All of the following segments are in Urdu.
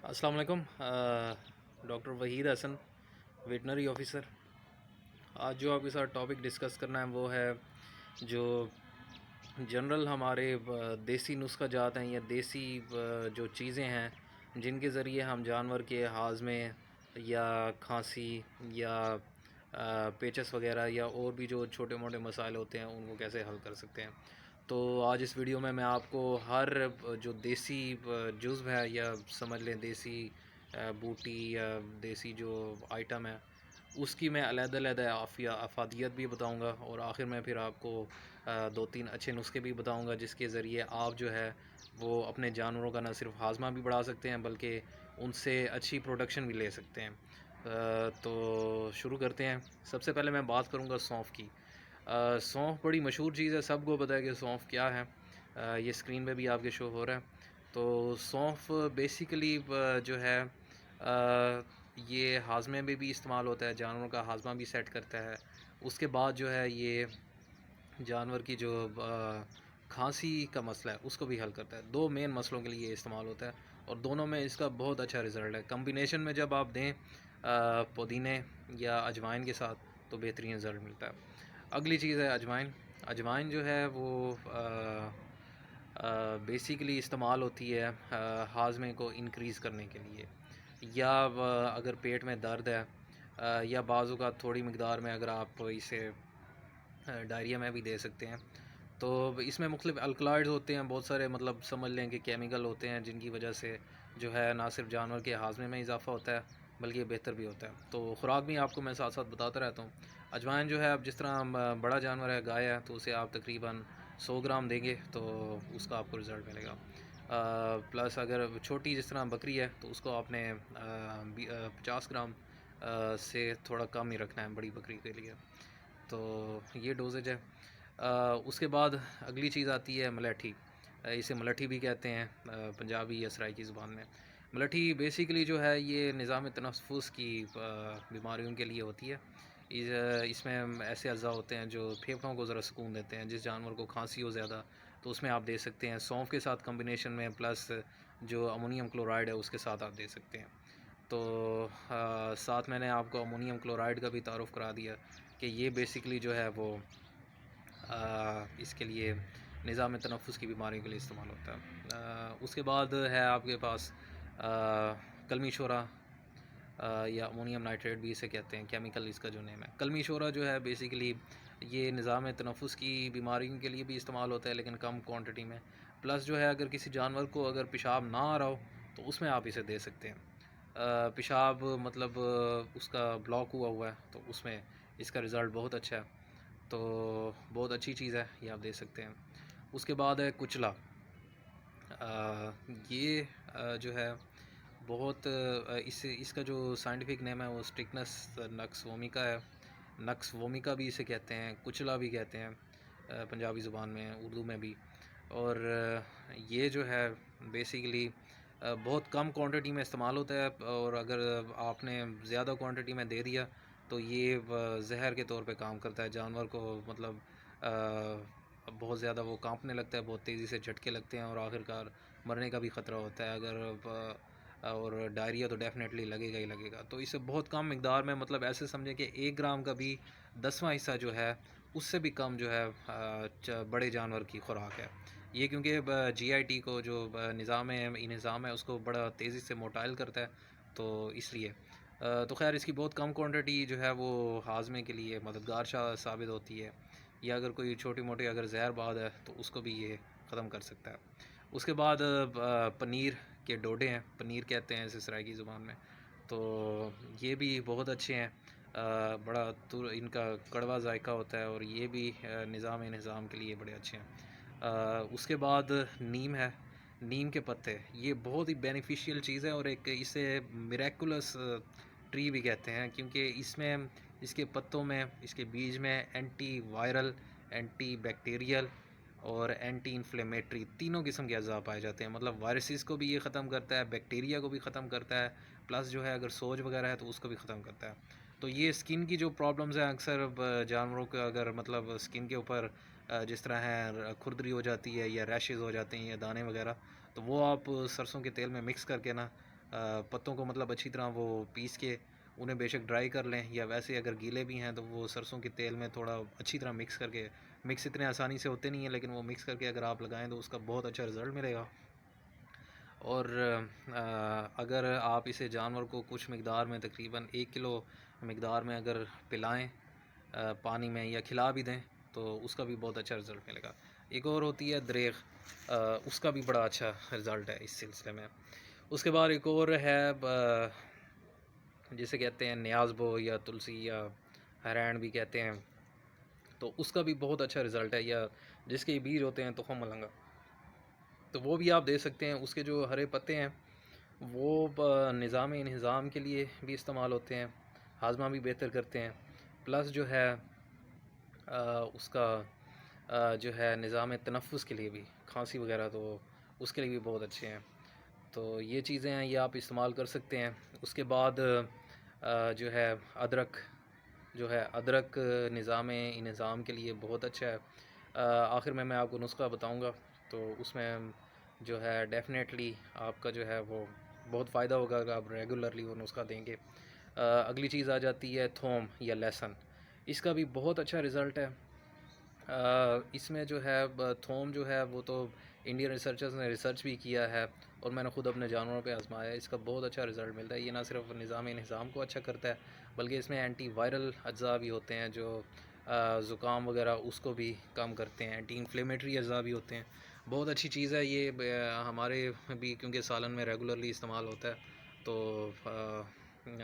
السلام علیکم۔ ڈاکٹر وحید حسن، ویٹنری آفیسر۔ آج جو آپ کے ساتھ ٹاپک ڈسکس کرنا ہے وہ ہے جو جنرل ہمارے دیسی نسخہ جات ہیں یا دیسی جو چیزیں ہیں جن کے ذریعے ہم جانور کے ہاضمے یا کھانسی یا پیچس وغیرہ یا اور بھی جو چھوٹے موٹے مسائل ہوتے ہیں ان کو کیسے حل کر سکتے ہیں۔ تو آج اس ویڈیو میں آپ کو ہر جو دیسی جزو ہے یا سمجھ لیں دیسی بوٹی یا دیسی جو آئٹم ہے اس کی میں علیحدہ علیحدہ افادیت بھی بتاؤں گا، اور آخر میں پھر آپ کو دو تین اچھے نسخے بھی بتاؤں گا جس کے ذریعے آپ جو ہے وہ اپنے جانوروں کا نہ صرف ہاضمہ بھی بڑھا سکتے ہیں بلکہ ان سے اچھی پروڈکشن بھی لے سکتے ہیں۔ تو شروع کرتے ہیں۔ سب سے پہلے میں بات کروں گا سونف کی۔ سونف بڑی مشہور چیز ہے، سب کو پتہ ہے کہ سونف کیا ہے۔ یہ اسکرین پہ بھی آپ کے شو ہو رہا ہے۔ تو سونف بیسیکلی جو ہے یہ ہاضمے میں بھی استعمال ہوتا ہے، جانوروں کا ہاضمہ بھی سیٹ کرتا ہے۔ اس کے بعد جو ہے یہ جانور کی جو کھانسی کا مسئلہ ہے اس کو بھی حل کرتا ہے۔ دو مین مسئلوں کے لیے یہ استعمال ہوتا ہے اور دونوں میں اس کا بہت اچھا رزلٹ ہے۔ کمبینیشن میں جب آپ دیں پودینے یا اجوائن کے ساتھ تو بہترین رزلٹ ملتا ہے۔ اگلی چیز ہے اجوائن۔ اجوائن جو ہے وہ بیسیکلی استعمال ہوتی ہے ہاضمے کو انکریز کرنے کے لیے، یا اگر پیٹ میں درد ہے یا بعض اوقات تھوڑی مقدار میں اگر آپ اسے ڈائریا میں بھی دے سکتے ہیں۔ تو اس میں مختلف الکلائڈز ہوتے ہیں، بہت سارے مطلب سمجھ لیں کہ کیمیکل ہوتے ہیں جن کی وجہ سے جو ہے نہ صرف جانور کے ہاضمے میں اضافہ ہوتا ہے بلکہ بہتر بھی ہوتا ہے۔ تو خوراک بھی آپ کو میں ساتھ ساتھ بتاتا رہتا ہوں۔ اجوائن جو ہے اب جس طرح بڑا جانور ہے گائے ہے تو اسے آپ تقریباً 100 گرام دیں گے تو اس کا آپ کو رزلٹ ملے گا۔ پلس اگر چھوٹی جس طرح بکری ہے تو اس کو آپ نے 50 گرام سے تھوڑا کم ہی رکھنا ہے بڑی بکری کے لیے۔ تو یہ ڈوزیج ہے۔ اس کے بعد اگلی چیز آتی ہے ملیٹھی۔ اسے ملٹھی بھی کہتے ہیں پنجابی یا سرائکی زبان میں۔ ملٹھی بیسیکلی جو ہے یہ نظام تنفس کی بیماریوں کے لیے ہوتی ہے۔ اس میں ایسے اجزاء ہوتے ہیں جو پھیپھڑوں کو ذرا سکون دیتے ہیں۔ جس جانور کو کھانسی ہو زیادہ تو اس میں آپ دے سکتے ہیں سونف کے ساتھ کمبینیشن میں، پلس جو امونیم کلورائڈ ہے اس کے ساتھ آپ دے سکتے ہیں۔ تو ساتھ میں نے آپ کو امونیم کلورائڈ کا بھی تعارف کرا دیا کہ یہ بیسیکلی جو ہے وہ اس کے لیے نظام تنفس کی بیماریوں کے لیے استعمال ہوتا ہے۔ اس کے بعد ہے آپ کے پاس کلمی شورہ یا امونیم نائٹریٹ بھی اسے کہتے ہیں، کیمیکل اس کا جو نیم ہے۔ کلمی شورہ جو ہے بیسیکلی یہ نظام تنفس کی بیماریوں کے لیے بھی استعمال ہوتا ہے لیکن کم کوانٹٹی میں۔ پلس جو ہے اگر کسی جانور کو اگر پیشاب نہ آ رہا ہو تو اس میں آپ اسے دے سکتے ہیں۔ پیشاب مطلب اس کا بلاک ہوا ہے تو اس میں اس کا رزلٹ بہت اچھا ہے، تو بہت اچھی چیز ہے، یہ آپ دے سکتے ہیں۔ اس کے بعد ہے کچلا۔ یہ جو ہے بہت اس کا جو سائنٹیفک نیم ہے وہ اسٹرکنس نکس وومیکا ہے۔ نکس وومیکا بھی اسے کہتے ہیں، کچلا بھی کہتے ہیں پنجابی زبان میں، اردو میں بھی۔ اور یہ جو ہے بیسیکلی بہت کم کوانٹٹی میں استعمال ہوتا ہے، اور اگر آپ نے زیادہ کوانٹٹی میں دے دیا تو یہ زہر کے طور پہ کام کرتا ہے۔ جانور کو مطلب بہت زیادہ وہ کانپنے لگتا ہے، بہت تیزی سے جھٹکے لگتے ہیں اور آخرکار مرنے کا بھی خطرہ ہوتا ہے۔ اگر اور ڈائریا تو ڈیفینیٹلی لگے گا ہی لگے گا۔ تو اسے بہت کم مقدار میں، مطلب ایسے سمجھیں کہ 1 گرام کا بھی 10واں حصہ جو ہے اس سے بھی کم جو ہے بڑے جانور کی خوراک ہے یہ، کیونکہ جی آئی ٹی کو جو نظام ہے اس کو بڑا تیزی سے موٹائل کرتا ہے، تو اس لیے تو خیر اس کی بہت کم کوانٹٹی جو ہے وہ ہاضمے کے لیے مددگار ثابت ہوتی ہے، یا اگر کوئی چھوٹی موٹی اگر زہر بعد ہے تو اس کو بھی یہ ختم کر سکتا ہے۔ اس کے بعد پنیر کے ڈوڈے ہیں، پنیر کہتے ہیں اسے سرائیکی زبان میں، تو یہ بھی بہت اچھے ہیں۔ بڑا ان کا کڑوا ذائقہ ہوتا ہے اور یہ بھی نظام کے لیے بڑے اچھے ہیں۔ اس کے بعد نیم ہے، نیم کے پتے، یہ بہت ہی بینیفیشیل چیز ہے اور ایک اسے میریکولس ٹری بھی کہتے ہیں، کیونکہ اس میں اس کے پتوں میں، اس کے بیج میں اینٹی وائرل، اینٹی بیکٹیریل اور اینٹی انفلیمیٹری تینوں قسم کے اجزاء پائے جاتے ہیں۔ مطلب وائرسز کو بھی یہ ختم کرتا ہے، بیکٹیریا کو بھی ختم کرتا ہے، پلس جو ہے اگر سوج وغیرہ ہے تو اس کو بھی ختم کرتا ہے۔ تو یہ سکن کی جو پرابلمز ہیں اکثر جانوروں کے اگر مطلب سکن کے اوپر جس طرح ہے کھردری ہو جاتی ہے یا ریشز ہو جاتے ہیں یا دانے وغیرہ، تو وہ آپ سرسوں کے تیل میں مکس کر کے نا پتوں کو مطلب اچھی طرح وہ پیس کے انہیں بے شک ڈرائی کر لیں، یا ویسے اگر گیلے بھی ہیں تو وہ سرسوں کے تیل میں تھوڑا اچھی طرح مکس کر کے، مکس اتنے آسانی سے ہوتے نہیں ہیں لیکن وہ مکس کر کے اگر آپ لگائیں تو اس کا بہت اچھا رزلٹ ملے گا۔ اور اگر آپ اسے جانور کو کچھ مقدار میں تقریباً 1 کلو مقدار میں اگر پلائیں پانی میں یا کھلا بھی دیں تو اس کا بھی بہت اچھا رزلٹ ملے گا۔ ایک اور ہوتی ہے دریغ، اس کا بھی بڑا اچھا رزلٹ ہے اس سلسلے میں۔ اس کے بعد ایک اور ہے جسے کہتے ہیں نیاز بو یا تلسی یا ہرین بھی کہتے ہیں، تو اس کا بھی بہت اچھا رزلٹ ہے، یا جس کے بیج ہوتے ہیں تخم ملنگا، تو وہ بھی آپ دے سکتے ہیں۔ اس کے جو ہرے پتے ہیں وہ نظام انہضام کے لیے بھی استعمال ہوتے ہیں، ہاضمہ بھی بہتر کرتے ہیں، پلس جو ہے اس کا جو ہے نظام تنفس کے لیے بھی، کھانسی وغیرہ تو اس کے لیے بھی بہت اچھے ہیں۔ تو یہ چیزیں ہیں، یہ آپ استعمال کر سکتے ہیں۔ اس کے بعد جو ہے ادرک، جو ہے ادرک نظام انہضام کے لیے بہت اچھا ہے۔ آخر میں آپ کو نسخہ بتاؤں گا تو اس میں جو ہے ڈیفینیٹلی آپ کا جو ہے وہ بہت فائدہ ہوگا اگر آپ ریگولرلی وہ نسخہ دیں گے۔ اگلی چیز آ جاتی ہے تھوم یا لہسن، اس کا بھی بہت اچھا رزلٹ ہے۔ اس میں جو ہے تھوم جو ہے وہ تو انڈین ریسرچرز نے ریسرچ بھی کیا ہے اور میں نے خود اپنے جانوروں پہ آزمایا ہے، اس کا بہت اچھا رزلٹ ملتا ہے۔ یہ نہ صرف نظام انہضام کو اچھا کرتا ہے بلکہ اس میں اینٹی وائرل اجزاء بھی ہوتے ہیں جو زکام وغیرہ اس کو بھی کم کرتے ہیں، اینٹی انفلیمیٹری اجزاء بھی ہوتے ہیں۔ بہت اچھی چیز ہے یہ، ہمارے بھی کیونکہ سالن میں ریگولرلی استعمال ہوتا ہے تو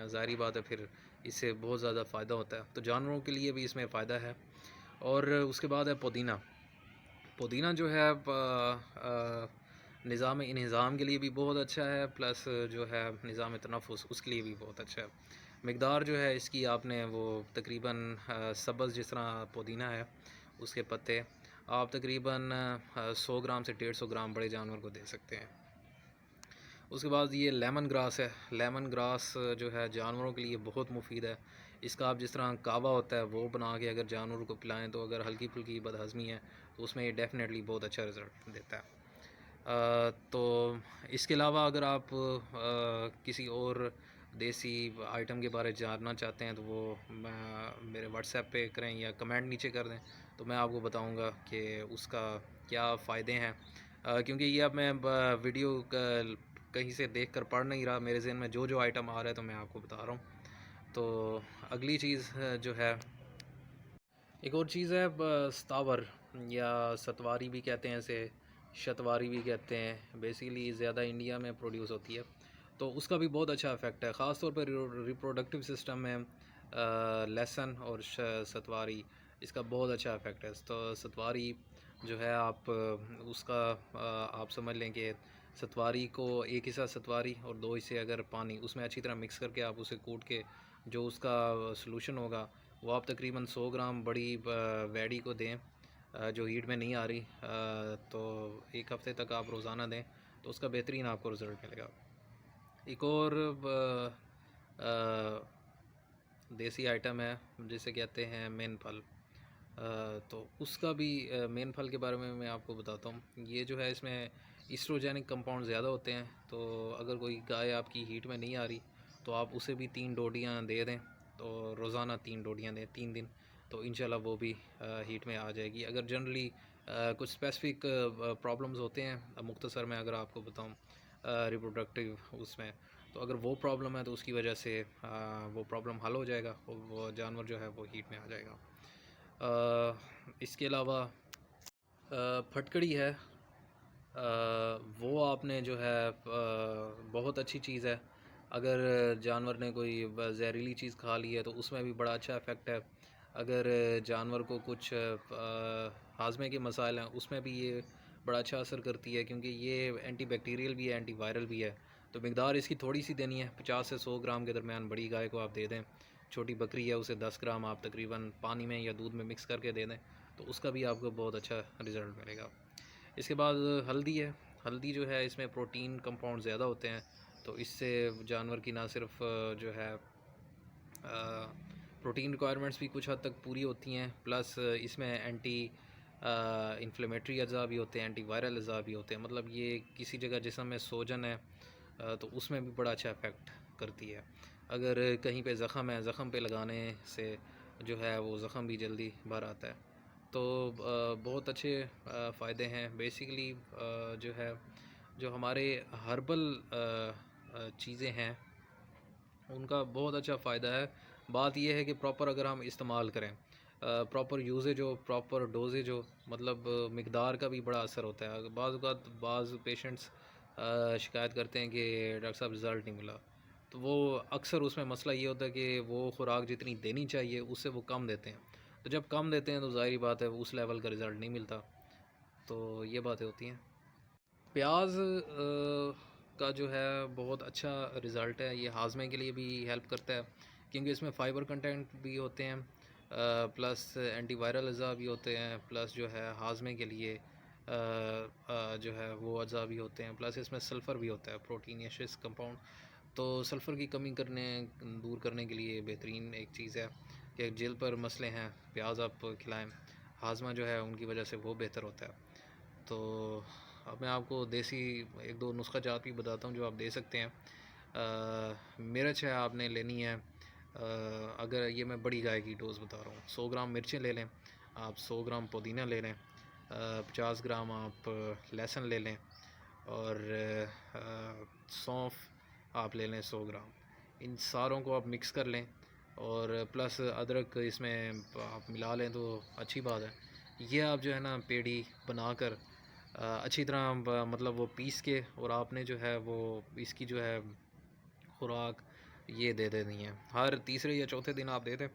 ظاہری بات ہے پھر اس سے بہت زیادہ فائدہ ہوتا ہے، تو جانوروں کے لیے بھی اس میں فائدہ ہے۔ اور اس کے بعد ہے پودینہ۔ پودینہ جو ہے نظام انہضام کے لیے بھی بہت اچھا ہے، پلس جو ہے نظام تنفس اس کے لیے بھی بہت اچھا ہے۔ مقدار جو ہے اس کی آپ نے وہ تقریباً سبز جس طرح پودینہ ہے اس کے پتے آپ تقریباً 100 گرام سے 150 گرام بڑے جانور کو دے سکتے ہیں۔ اس کے بعد یہ لیمن گراس ہے۔ لیمن گراس جو ہے جانوروں کے لیے بہت مفید ہے۔ اس کا آپ جس طرح کعوہ ہوتا ہے وہ بنا کے اگر جانوروں کو پلائیں تو اگر ہلکی پھلکی بدہضمی ہے تو اس میں یہ ڈیفینیٹلی بہت اچھا رزلٹ دیتا ہے۔ تو اس کے علاوہ اگر آپ کسی اور دیسی آئٹم کے بارے جاننا چاہتے ہیں تو وہ میرے واٹس ایپ پہ کریں یا کمنٹ نیچے کر دیں تو میں آپ کو بتاؤں گا کہ اس کا کیا فائدے ہیں، کیونکہ یہ اب میں ویڈیو کہیں سے دیکھ کر پڑھ نہیں رہا، میرے ذہن میں جو آئٹم آ رہا ہے تو میں آپ کو بتا رہا ہوں۔ تو اگلی چیز جو ہے ایک اور چیز ہے ستاور یا ستواری بھی کہتے ہیں، اسے شتواری بھی کہتے ہیں، بیسیکلی زیادہ انڈیا میں پروڈیوس ہوتی ہے، تو اس کا بھی بہت اچھا افیکٹ ہے، خاص طور پر ریپروڈکٹیو سسٹم میں لہسن اور ستواری اس کا بہت اچھا افیکٹ ہے۔ تو ستواری جو ہے آپ اس کا آپ سمجھ لیں کہ ستواری کو ایک حصہ ستواری اور 2 حصے اگر پانی اس میں اچھی طرح مکس کر کے آپ اسے کوٹ کے جو اس کا سلوشن ہوگا وہ آپ تقریباً 100 گرام بڑی ویڑی کو دیں جو ہیٹ میں نہیں آ رہی، تو 1 ہفتے تک آپ روزانہ دیں تو اس کا بہترین آپ کو رزلٹ ملے گا۔ ایک اور دیسی آئٹم ہے جسے کہتے ہیں مین پھل، تو اس کا بھی مین پھل کے بارے میں آپ کو بتاتا ہوں۔ یہ جو ہے اس میں ایسٹروجینک کمپاؤنڈ زیادہ ہوتے ہیں، تو اگر کوئی گائے آپ کی ہیٹ میں نہیں آ رہی تو آپ اسے بھی 3 ڈوڈیاں دے دیں، تو روزانہ 3 ڈوڈیاں دیں 3 دن، تو انشاءاللہ وہ بھی ہیٹ میں آ جائے گی۔ اگر جنرلی کچھ اسپیسیفک پرابلمز ہوتے ہیں، مختصر میں اگر آپ کو بتاؤں ریپروڈکٹیو اس میں، تو اگر وہ پرابلم ہے تو اس کی وجہ سے وہ پرابلم حل ہو جائے گا، وہ جانور جو ہے وہ ہیٹ میں آ جائے گا۔ اس کے علاوہ پھٹکڑی ہے، وہ آپ نے جو ہے بہت اچھی چیز ہے، اگر جانور نے کوئی زہریلی چیز کھا لی ہے تو اس میں بھی بڑا اچھا افیکٹ ہے۔ اگر جانور کو کچھ ہاضمے کے مسائل ہیں اس میں بھی یہ بڑا اچھا اثر کرتی ہے، کیونکہ یہ اینٹی بیکٹیریل بھی ہے، اینٹی وائرل بھی ہے، تو مقدار اس کی تھوڑی سی دینی ہے، 50 سے 100 گرام کے درمیان بڑی گائے کو آپ دے دیں، چھوٹی بکری ہے اسے 10 گرام آپ تقریباً پانی میں یا دودھ میں مکس کر کے دے دیں تو اس کا بھی آپ کو بہت اچھا رزلٹ ملے گا۔ اس کے بعد ہلدی ہے۔ ہلدی جو ہے اس میں پروٹین کمپاؤنڈ زیادہ ہوتے ہیں، تو اس سے جانور کی نہ صرف جو ہے پروٹین ریکوائرمنٹس بھی کچھ حد تک پوری ہوتی ہیں، پلس اس میں اینٹی انفلیمیٹری اجزاء بھی ہوتے ہیں، اینٹی وائرل اجزاء بھی ہوتے ہیں، مطلب یہ کسی جگہ جسم میں سوجن ہے تو اس میں بھی بڑا اچھا افیکٹ کرتی ہے. اگر کہیں پہ زخم ہے، زخم پہ لگانے سے جو ہے وہ زخم بھی جلدی بھر آتا ہے. تو بہت اچھے فائدے ہیں. بیسیکلی جو ہے جو ہمارے ہربل چیزیں ہیں ان کا بہت اچھا فائدہ ہے. بات یہ ہے کہ پراپر اگر ہم استعمال کریں، پراپر یوزیج ہو، پراپر ڈوزیج ہو، مطلب مقدار کا بھی بڑا اثر ہوتا ہے. بعض اوقات بعض پیشنٹس شکایت کرتے ہیں کہ ڈاکٹر صاحب رزلٹ نہیں ملا، تو وہ اکثر اس میں مسئلہ یہ ہوتا ہے کہ وہ خوراک جتنی دینی چاہیے اس سے وہ کم دیتے ہیں. تو جب کم دیتے ہیں تو ظاہری بات ہے اس لیول کا رزلٹ نہیں ملتا. تو یہ باتیں ہوتی ہیں. پیاز کا جو ہے بہت اچھا رزلٹ ہے. یہ ہاضمے کے لیے بھی ہیلپ کرتا ہے کیونکہ اس میں فائبر کنٹینٹ بھی ہوتے ہیں، پلس اینٹی وائرل اجزاء بھی ہوتے ہیں، پلس جو ہے ہاضمے کے لیے جو ہے وہ اجزاء بھی ہوتے ہیں، پلس اس میں سلفر بھی ہوتا ہے، پروٹینیشس کمپاؤنڈ. تو سلفر کی کمی دور کرنے کے لیے بہترین ایک چیز ہے کہ جلد پر مسئلے ہیں پیاز آپ کھلائیں، ہاضمہ جو ہے ان کی وجہ سے وہ بہتر ہوتا ہے. تو اب میں آپ کو دیسی ایک دو نسخہ جات بھی بتاتا ہوں جو آپ دے سکتے ہیں. مرچ ہے آپ نے لینی ہے. اگر یہ میں بڑی گائے کی ڈوز بتا رہا ہوں، 100 گرام مرچیں لے لیں آپ، 100 گرام پودینہ لے لیں، 50 گرام آپ لہسن لے لیں، اور سونف آپ لے لیں 100 گرام. ان ساروں کو آپ مکس کر لیں اور پلس ادرک اس میں آپ ملا لیں تو اچھی بات ہے. یہ آپ جو ہے نا پیڑھی بنا کر اچھی طرح مطلب وہ پیس کے، اور آپ نے جو ہے وہ اس کی جو ہے خوراک یہ دے دینی ہے. ہر تیسرے یا چوتھے دن آپ دے دیں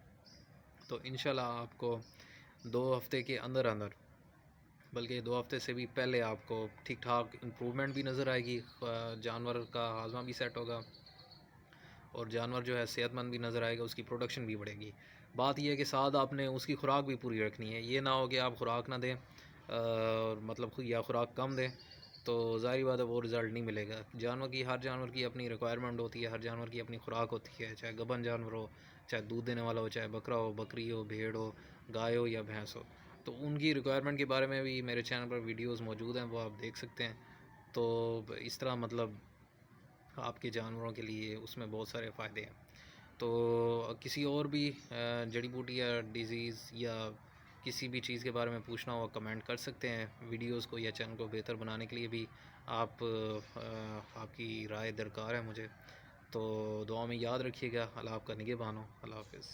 تو انشاءاللہ آپ کو 2 ہفتے کے اندر اندر، بلکہ 2 ہفتے سے بھی پہلے آپ کو ٹھیک ٹھاک امپرومنٹ بھی نظر آئے گی. جانور کا ہاضمہ بھی سیٹ ہوگا اور جانور جو ہے صحت مند بھی نظر آئے گا، اس کی پروڈکشن بھی بڑھے گی. بات یہ ہے کہ ساتھ آپ نے اس کی خوراک بھی پوری رکھنی ہے. یہ نہ ہو کہ آپ خوراک نہ دیں مطلب یا خوراک کم دیں تو ظاہری بات ہے وہ رزلٹ نہیں ملے گا. ہر جانور کی اپنی ریکوائرمنٹ ہوتی ہے، ہر جانور کی اپنی خوراک ہوتی ہے، چاہے گبن جانور ہو، چاہے دودھ دینے والا ہو، چاہے بکرا ہو، بکری ہو، بھیڑ ہو، گائے ہو یا بھینس ہو. تو ان کی ریکوائرمنٹ کے بارے میں بھی میرے چینل پر ویڈیوز موجود ہیں، وہ آپ دیکھ سکتے ہیں. تو اس طرح مطلب آپ کے جانوروں کے لیے اس میں بہت سارے فائدے ہیں. تو کسی اور بھی جڑی بوٹی یا ڈیزیز یا کسی بھی چیز کے بارے میں پوچھنا ہو کمنٹ کر سکتے ہیں. ویڈیوز کو یا چینل کو بہتر بنانے کے لیے بھی آپ کی رائے درکار ہے مجھے. تو دعا میں یاد رکھیے گا. اللہ آپ کا نگہبان ہو. اللہ حافظ.